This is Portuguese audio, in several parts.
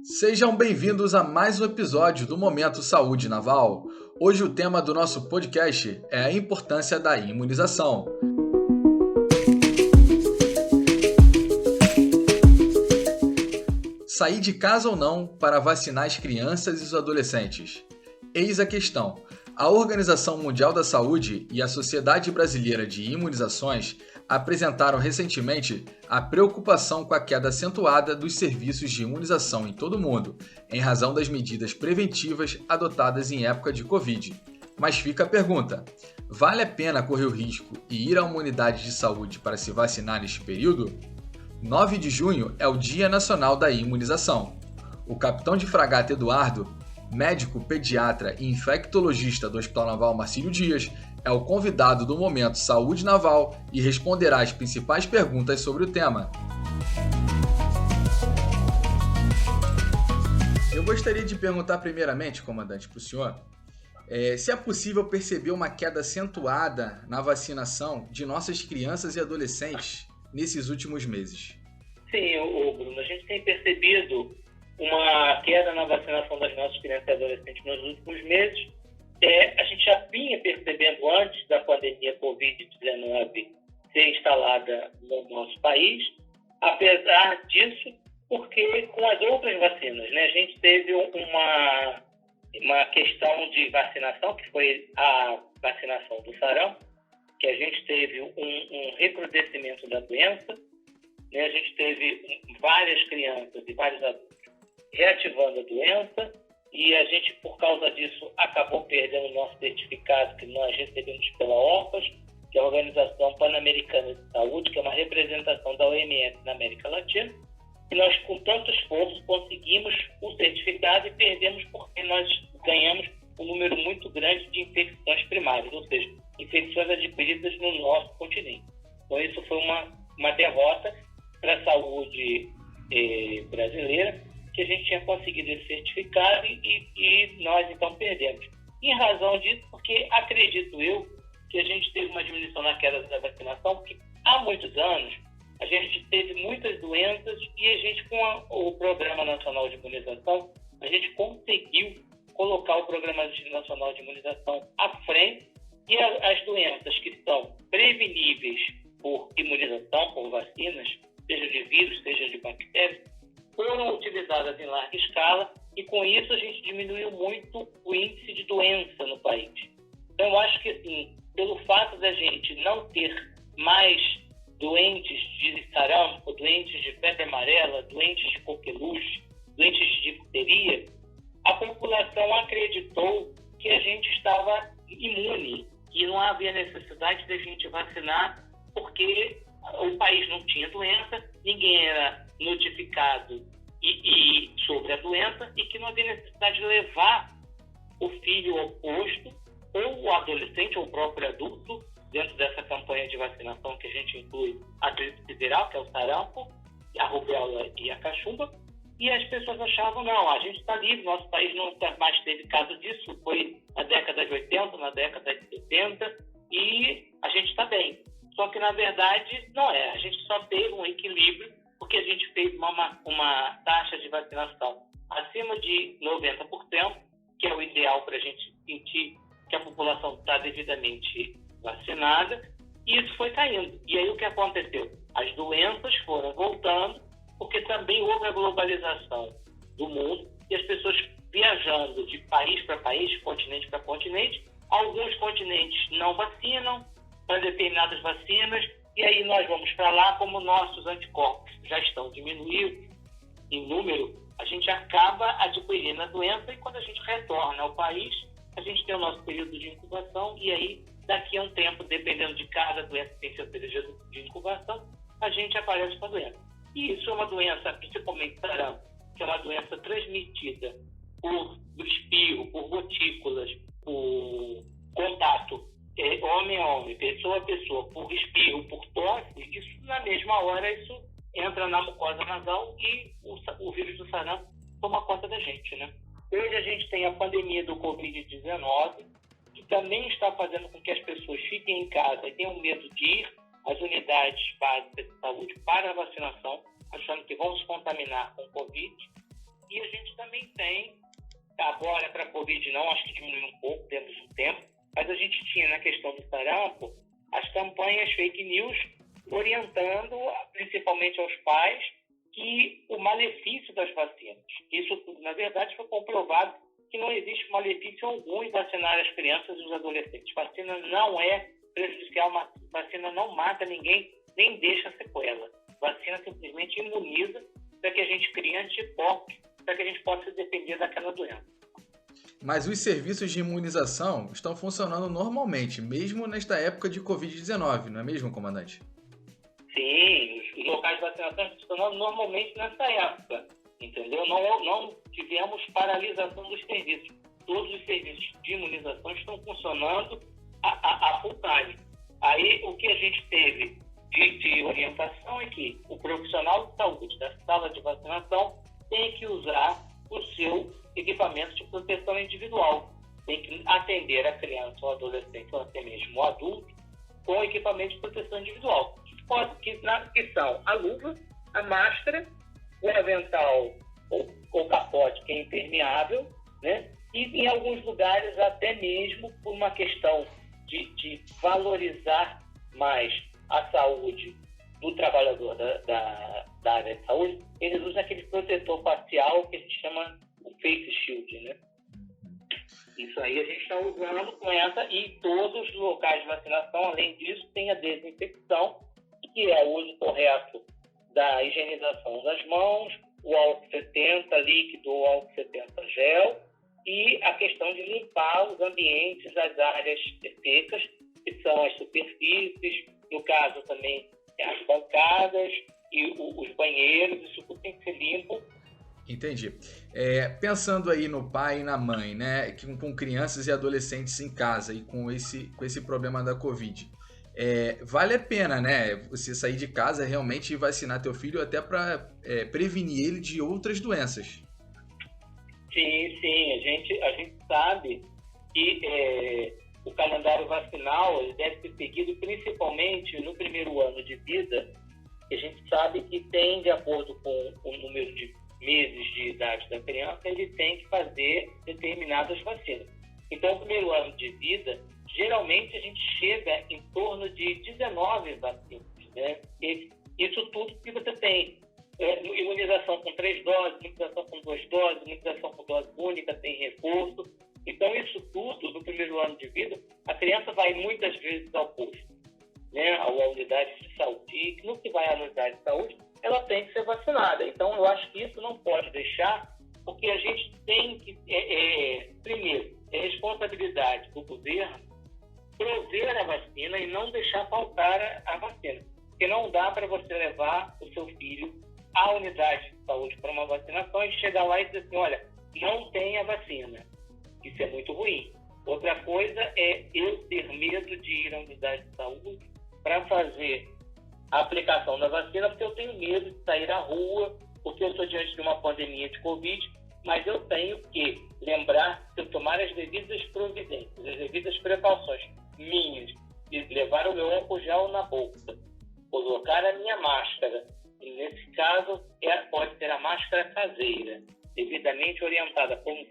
Sejam bem-vindos a mais um episódio do Momento Saúde Naval. Hoje o tema do nosso podcast é a importância da imunização. Sair de casa ou não para vacinar as crianças e os adolescentes? Eis a questão. A Organização Mundial da Saúde e a Sociedade Brasileira de Imunizações apresentaram recentemente a preocupação com a queda acentuada dos serviços de imunização em todo o mundo, em razão das medidas preventivas adotadas em época de Covid. Mas fica a pergunta: vale a pena correr o risco e ir a uma unidade de saúde para se vacinar neste período? 9 de junho é o Dia Nacional da Imunização. O capitão de fragata Eduardo, médico, pediatra e infectologista do Hospital Naval Marcílio Dias, é o convidado do Momento Saúde Naval e responderá as principais perguntas sobre o tema. Eu gostaria de perguntar primeiramente, comandante, para o senhor, se é possível perceber uma queda acentuada na vacinação de nossas crianças e adolescentes nesses últimos meses. Sim, Bruno, a gente tem percebido uma queda na vacinação das nossas crianças e adolescentes nos últimos meses. A gente já vinha percebendo antes da pandemia Covid-19 ser instalada no nosso país, apesar disso, porque com as outras vacinas, né, a gente teve uma questão de vacinação, que foi a vacinação do sarampo, que a gente teve um recrudescimento da doença, né, a gente teve várias crianças e vários adultos reativando a doença, e a gente, por causa disso, acabou perdendo o nosso certificado que nós recebemos pela OPAS, que é a Organização Pan-Americana de Saúde, que é uma representação da OMS na América Latina, e nós, com tanto esforço, conseguimos o certificado e perdemos porque nós ganhamos um número muito grande de infecções primárias, ou seja, infecções adquiridas no nosso continente. Então, isso foi uma derrota para a saúde brasileira, que a gente tinha conseguido esse certificado e nós, então, perdemos. Em razão disso, porque acredito eu que a gente teve uma diminuição na queda da vacinação, porque há muitos anos a gente teve muitas doenças e a gente, com o Programa Nacional de Imunização, a gente conseguiu colocar o Programa Nacional de Imunização à frente, e as doenças que são preveníveis por imunização, por vacinas, seja de vírus, seja de bactérias, foram utilizadas em larga escala, e com isso a gente diminuiu muito o índice de doença no país. Então eu acho que, assim, pelo fato da gente não ter mais doentes de sarampo, doentes de febre amarela, doentes de coqueluche, doentes de difteria, a população acreditou que a gente estava imune, que não havia necessidade de a gente vacinar, porque o país não tinha doença, ninguém era notificado sobre a doença, e que não havia necessidade de levar o filho ao posto, ou o adolescente, ou o próprio adulto, dentro dessa campanha de vacinação que a gente inclui a tríplice viral, que é o sarampo, a rubéola e a cachumba, e as pessoas achavam, não, a gente está livre, nosso país nunca mais teve caso disso, foi na década de 80, na década de 70, e a gente está bem. Só que, na verdade, não é. A gente só teve um equilíbrio porque a gente fez uma taxa de vacinação acima de 90%, que é o ideal para a gente sentir que a população está devidamente vacinada, e isso foi caindo. E aí o que aconteceu? As doenças foram voltando, porque também houve a globalização do mundo, e as pessoas viajando de país para país, de continente para continente. Alguns continentes não vacinam para determinadas vacinas, e aí nós vamos para lá, como nossos anticorpos já estão diminuídos em número, a gente acaba adquirindo a doença, e quando a gente retorna ao país, a gente tem o nosso período de incubação, e aí, daqui a um tempo, dependendo de cada doença que tem seu período de incubação, a gente aparece com a doença. E isso é uma doença, principalmente sarampo, que é uma doença transmitida por espirro, por gotículas, por contato homem a homem, pessoa a pessoa, por espirro, por tosse. Isso, na mesma hora, isso entra na mucosa nasal e o vírus do sarampo toma conta da gente, né? Hoje a gente tem a pandemia do Covid-19, que também está fazendo com que as pessoas fiquem em casa e tenham medo de ir às unidades básicas de saúde para a vacinação, achando que vão se contaminar com Covid. E a gente também tem, agora para a Covid não, acho que diminuiu um pouco, temos um tempo, mas a gente tinha na questão do sarampo as campanhas fake news orientando, principalmente aos pais, que o malefício das vacinas. Isso, na verdade, foi comprovado que não existe malefício algum em vacinar as crianças e os adolescentes. Vacina não é prejudicial, vacina não mata ninguém, nem deixa sequela. Vacina simplesmente imuniza para que a gente crie anticorpos, para que a gente possa se defender daquela doença. Mas os serviços de imunização estão funcionando normalmente, mesmo nesta época de Covid-19, não é mesmo, comandante? Sim, os locais de vacinação estão funcionando normalmente nessa época, entendeu? Não tivemos paralisação dos serviços. Todos os serviços de imunização estão funcionando a full time. Aí, o que a gente teve de orientação é que o profissional de saúde da sala de vacinação tem que usar o seu equipamento de proteção individual. Tem que atender a criança ou adolescente ou até mesmo o adulto com equipamento de proteção individual. Que são a luva, a máscara, o avental ou capote que é impermeável, né? E em alguns lugares até mesmo por uma questão de valorizar mais a saúde do trabalhador da área de saúde, eles usam aquele protetor facial que a gente chama o face shield, né? Isso aí a gente está usando com essa, e todos os locais de vacinação, além disso, tem a desinfecção, que é o uso correto da higienização das mãos, o álcool 70 líquido ou álcool 70 gel, e a questão de limpar os ambientes, as áreas secas, que são as superfícies, no caso também as bancadas e os banheiros, isso tudo tem que ser limpo. Entendi. Pensando aí no pai e na mãe, né, com crianças e adolescentes em casa e com esse problema da Covid, vale a pena, né, você sair de casa realmente e vacinar teu filho até para prevenir ele de outras doenças. Sim, a gente sabe que o calendário vacinal ele deve ser seguido principalmente no primeiro ano de vida, que a gente sabe que tem, de acordo com o número de meses de idade da criança, ele tem que fazer determinadas vacinas. Então, no primeiro ano de vida, geralmente a gente chega em torno de 19 vacinas, né? E isso tudo que você tem. Imunização com 3 doses, imunização com 2 doses, imunização com dose única, tem reforço. Então, isso tudo, no primeiro ano de vida, a criança vai muitas vezes ao posto, né? À unidade de saúde. E no que vai à unidade de saúde, ela tem que ser vacinada. Então, eu acho que isso não pode deixar, porque a gente tem que, primeiro, é responsabilidade do governo prover a vacina e não deixar faltar a vacina. Porque não dá para você levar o seu filho à unidade de saúde para uma vacinação e chegar lá e dizer assim, olha, não tem a vacina. Isso é muito ruim. Outra coisa é eu ter medo de ir à unidade de saúde para fazer a aplicação da vacina, porque eu tenho medo de sair à rua, porque eu estou diante de uma pandemia de Covid, mas eu tenho que lembrar de eu tomar as devidas providências, as devidas precauções minhas, de levar o meu álcool gel na bolsa, colocar a minha máscara, e nesse caso pode ser a máscara caseira, devidamente orientada como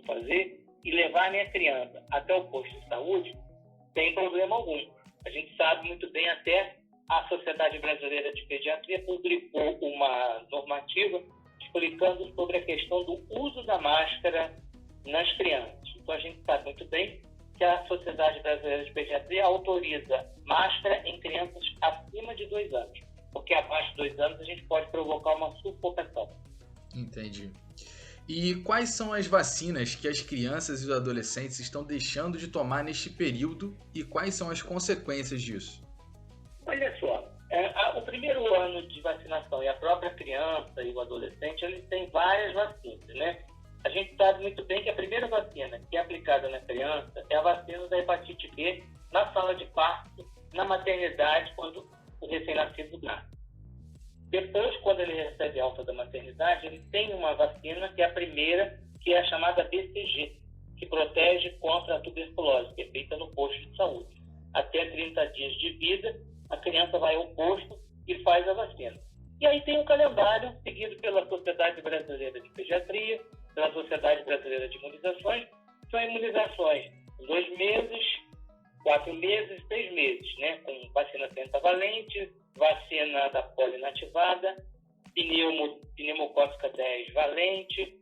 fazer, e levar a minha criança até o posto de saúde, sem problema algum. A gente sabe muito bem, até a Sociedade Brasileira de Pediatria publicou uma normativa explicando sobre a questão do uso da máscara nas crianças. Então, a gente sabe muito bem que a Sociedade Brasileira de Pediatria autoriza máscara em crianças acima de 2 anos, porque abaixo de 2 anos a gente pode provocar uma sufocação. Entendi. E quais são as vacinas que as crianças e os adolescentes estão deixando de tomar neste período e quais são as consequências disso? Olha só, o primeiro ano de vacinação e a própria criança e o adolescente, eles têm várias vacinas, né? A gente sabe muito bem que a primeira vacina que é aplicada na criança é a vacina da hepatite B na sala de parto, na maternidade, quando o recém-nascido nasce. Depois, quando ele recebe alta da maternidade, ele tem uma vacina que é a primeira, que é a chamada BCG, que protege contra a tuberculose, que é feita no posto de saúde. Até 30 dias de vida, a criança vai ao posto e faz a vacina. E aí tem um calendário seguido pela Sociedade Brasileira de Pediatria, pela Sociedade Brasileira de Imunizações. São imunizações em 2 meses, 4 meses, 6 meses, né? Com vacina pentavalente, vacina da polio inativada, pneumocócica 10 valente,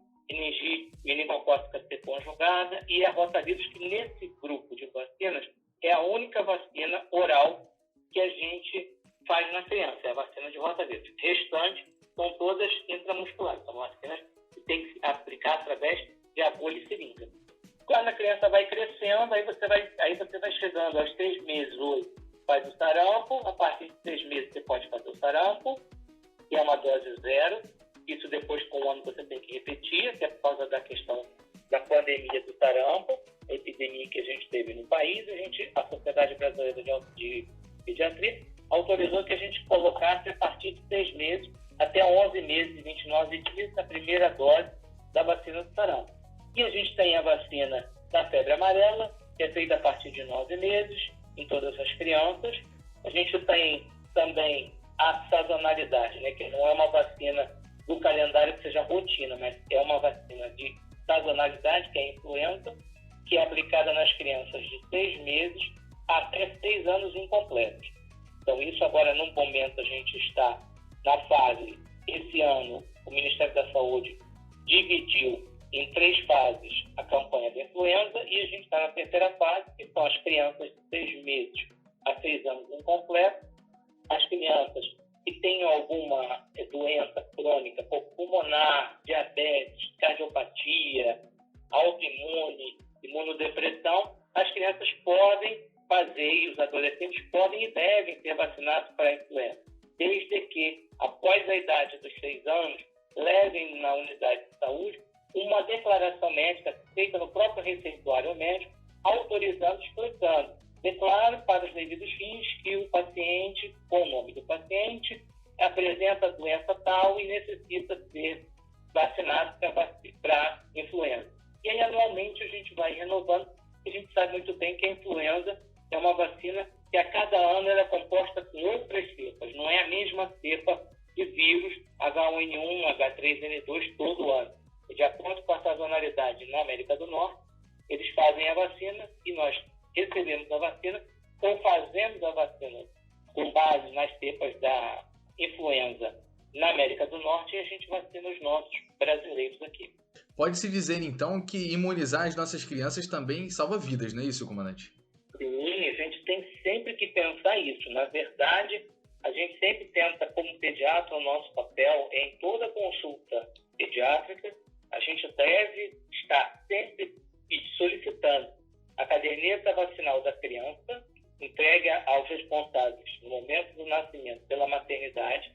meningocócica C conjugada e a rotavírus, que nesse grupo de vacinas é a única vacina oral que a gente faz na criança, é a vacina de rotavírus. O restante são todas intramusculares, são vacinas que tem que se aplicar através de agulha e seringa. Quando a criança vai crescendo, aí você vai chegando aos 3 meses, 8, faz o sarampo, a partir de 3 meses você pode fazer o sarampo, que é uma dose 0. Isso depois, com um ano, você tem que repetir, que é por causa da questão da pandemia do sarampo, a epidemia que a gente teve no país. A Sociedade Brasileira de Pediatria autorizou que a gente colocasse a partir de 6 meses até 11 meses e 29 dias a primeira dose da vacina do sarampo. E a gente tem a vacina da febre amarela, que é feita a partir de 9 meses, em todas as crianças. A gente tem também a sazonalidade, né, que não é uma vacina do calendário que seja rotina, mas é uma vacina de sazonalidade, que é a influenza, que é aplicada nas crianças de 6 meses até 6 anos incompletos. Então, isso agora, num momento, a gente está na fase, esse ano, o Ministério da Saúde dividiu em 3 fases a campanha da influenza e a gente está na terceira fase, que são as crianças de 6 meses a 6 anos incompletos, as crianças que tenham alguma doença crônica, pulmonar, diabetes, cardiopatia, autoimune, imunodepressão, as crianças podem fazer, e os adolescentes podem e devem ser vacinados para a influenza, desde que, após a idade dos 6 anos, levem na unidade de saúde uma declaração médica feita no próprio receituário médico, autorizando, explicando, declaro para os devidos fins que o paciente, com o nome do paciente, apresenta doença tal e necessita ser vacinado para influenza. E aí, anualmente, a gente vai renovando, e a gente sabe muito bem que a influenza é uma vacina que a cada ano ela é composta com outras cepas, não é a mesma cepa de vírus H1N1, H3N2 todo ano. De acordo com a sazonalidade na América do Norte, eles fazem a vacina e nós recebemos a vacina ou fazemos a vacina com base nas cepas da influenza na América do Norte e a gente vacina os nossos brasileiros aqui. Pode-se dizer, então, que imunizar as nossas crianças também salva vidas, não é isso, comandante? Sim, a gente tem sempre que pensar isso. Na verdade, a gente sempre tenta, como pediatra, o nosso papel é em toda consulta pediátrica, a gente deve estar sempre solicitando a caderneta vacinal da criança, entrega aos responsáveis no momento do nascimento pela maternidade,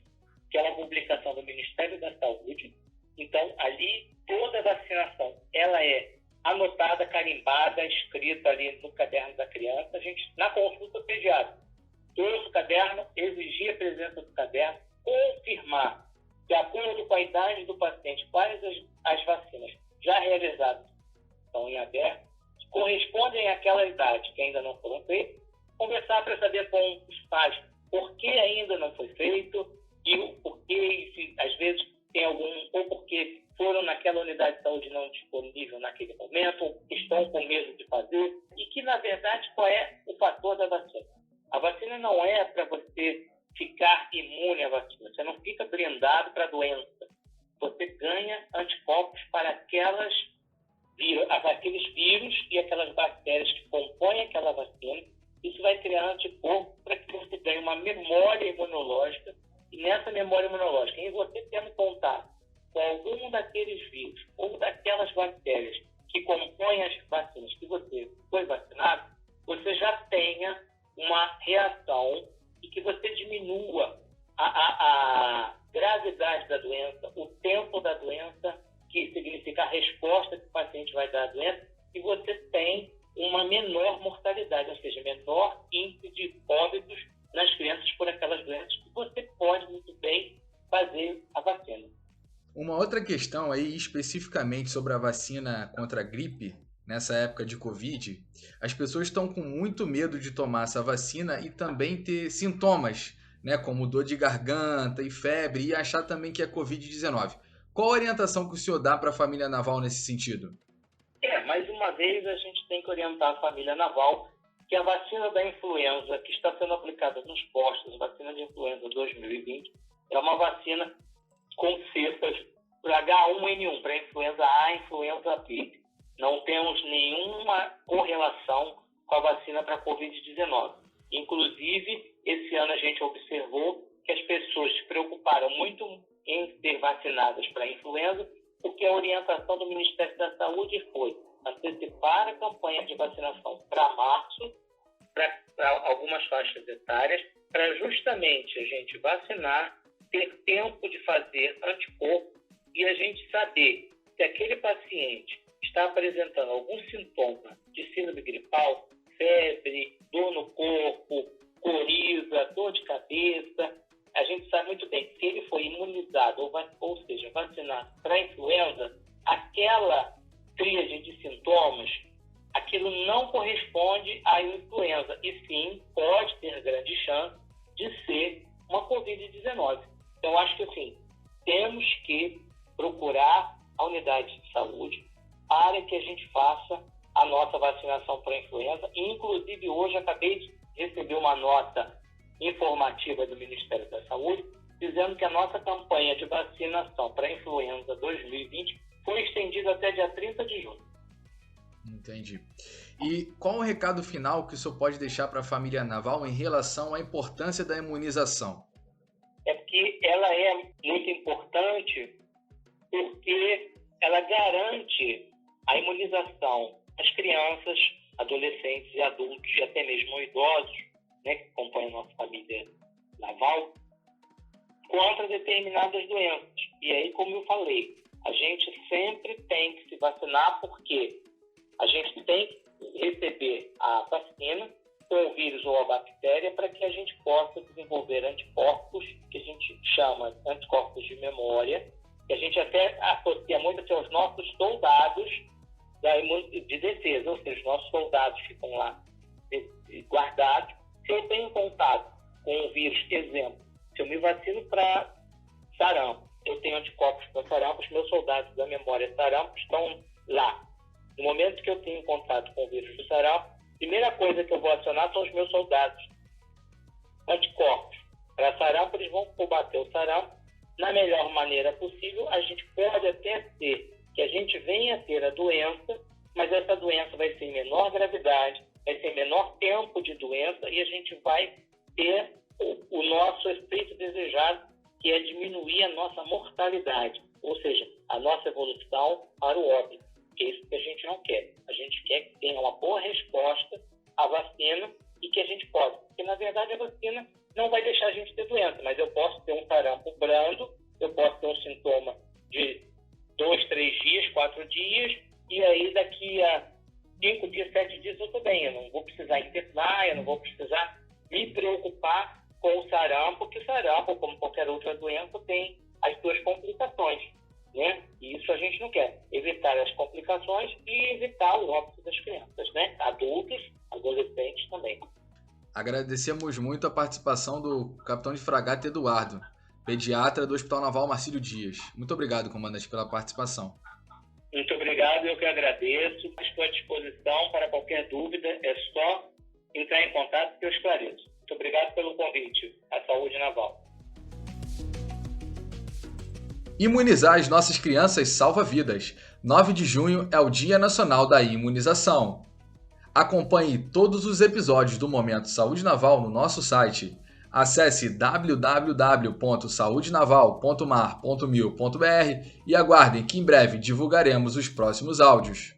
que é uma publicação do Ministério da Saúde. Então, ali, toda a vacinação, ela é anotada, carimbada, escrita ali no caderno da criança. A gente, na consulta pediátrica, trouxe o caderno, exigir a presença do caderno, confirmar, de acordo com a idade do paciente, quais as vacinas já realizadas estão em aberto, correspondem àquela idade que ainda não foram feitas, conversar para saber com os pais por que ainda não foi feito e o porquê, se às vezes tem ou porque foram naquela unidade de saúde não disponível naquele momento, ou estão com medo de fazer, e que, na verdade, qual é o fator da vacina? A vacina não é para você ficar imune à vacina, você não fica blindado para a doença. Você ganha anticorpos para aqueles vírus e aquelas bactérias que compõem aquela vacina. Isso vai criar anticorpos para que você ganhe uma memória imunológica, e nessa memória imunológica, em você tendo contato com algum daqueles vírus ou daquelas bactérias que compõem as vacinas que você foi vacinado, você já tenha uma reação e que você diminua a gravidade da doença, o tempo da doença, que significa a resposta que o paciente vai dar à doença, e você tem uma menor mortalidade, ou seja, menor índice de óbitos nas crianças por aquelas doenças que você pode muito bem fazer a vacina. Uma outra questão aí, especificamente sobre a vacina contra a gripe, nessa época de Covid, as pessoas estão com muito medo de tomar essa vacina e também ter sintomas, né, como dor de garganta e febre, e achar também que é Covid-19. Qual a orientação que o senhor dá para a família naval nesse sentido? Mais uma vez a gente tem que orientar a família naval que a vacina da influenza que está sendo aplicada nos postos, a vacina de influenza 2020, é uma vacina com cepas para H1N1, para influenza A e influenza B. Não temos nenhuma correlação com a vacina para a Covid-19. Inclusive, esse ano a gente observou que as pessoas se preocuparam muito em ser vacinadas para a influenza, porque a orientação do Ministério da Saúde foi antecipar a campanha de vacinação para março, para algumas faixas etárias, para justamente a gente vacinar, ter tempo de fazer anticorpo e a gente saber se aquele paciente está apresentando algum sintoma de síndrome gripal, febre, dor no corpo, coriza, dor de cabeça. A gente sabe muito bem que se ele foi imunizado, ou seja, vacinado para a influenza, aquela tríade de sintomas, aquilo não corresponde à influenza e sim pode ter grande chance de ser uma Covid-19. Então, acho que assim, temos que procurar a unidade de saúde para que a gente faça a nossa vacinação para a influenza. Inclusive, hoje acabei de receber uma nota informativa do Ministério da Saúde dizendo que a nossa campanha de vacinação para a influenza 2020 foi estendida até dia 30 de junho. Entendi. E qual o recado final que o senhor pode deixar para a família naval em relação à importância da imunização? É porque ela é muito importante porque ela garante a imunização às crianças, adolescentes e adultos e até mesmo idosos, né, que acompanham a nossa família naval, contra determinadas doenças. E aí, como eu falei, a gente sempre tem que se vacinar porque a gente tem que receber a vacina com o vírus ou a bactéria para que a gente possa desenvolver anticorpos, que a gente chama anticorpos de memória, que a gente até associa muito aos nossos soldados de defesa, ou seja, os nossos soldados ficam lá guardados. Se eu tenho contato com o vírus, exemplo, se eu me vacino para sarampo, eu tenho anticorpos para sarampo, os meus soldados da memória sarampo estão lá. No momento que eu tenho contato com o vírus do sarampo, a primeira coisa que eu vou acionar são os meus soldados anticorpos. Para sarampo, eles vão combater o sarampo na melhor maneira possível. A gente pode até ser que a gente venha a ter a doença, mas essa doença vai ser em menor gravidade, vai ser menor tempo de doença e a gente vai ter o nosso efeito desejado, que é diminuir a nossa mortalidade, ou seja, a nossa evolução para o óbito. É isso que a gente não quer. A gente quer que tenha uma boa resposta à vacina e que a gente possa. Porque, na verdade, a vacina não vai deixar a gente ter doença, mas eu posso ter um sarampo brando, eu posso ter um sintoma de 2, 3 dias, 4 dias, e aí daqui a 5 dias, 7 dias eu estou bem. Eu não vou precisar internar, eu não vou precisar me preocupar com o sarampo, porque o sarampo, como qualquer outra doença, tem as suas complicações, né? E isso a gente não quer. Evitar as complicações e evitar o óbito das crianças, né? Adultos, adolescentes também. Agradecemos muito a participação do capitão de fragata Eduardo, pediatra do Hospital Naval Marcílio Dias. Muito obrigado, comandante, pela participação. Muito obrigado, eu que agradeço. Estou à disposição para qualquer dúvida, é só entrar em contato que eu esclareço. Muito obrigado pelo convite à Saúde Naval. Imunizar as nossas crianças salva vidas. 9 de junho é o Dia Nacional da Imunização. Acompanhe todos os episódios do Momento Saúde Naval no nosso site. Acesse www.saudenaval.mar.mil.br e aguardem que em breve divulgaremos os próximos áudios.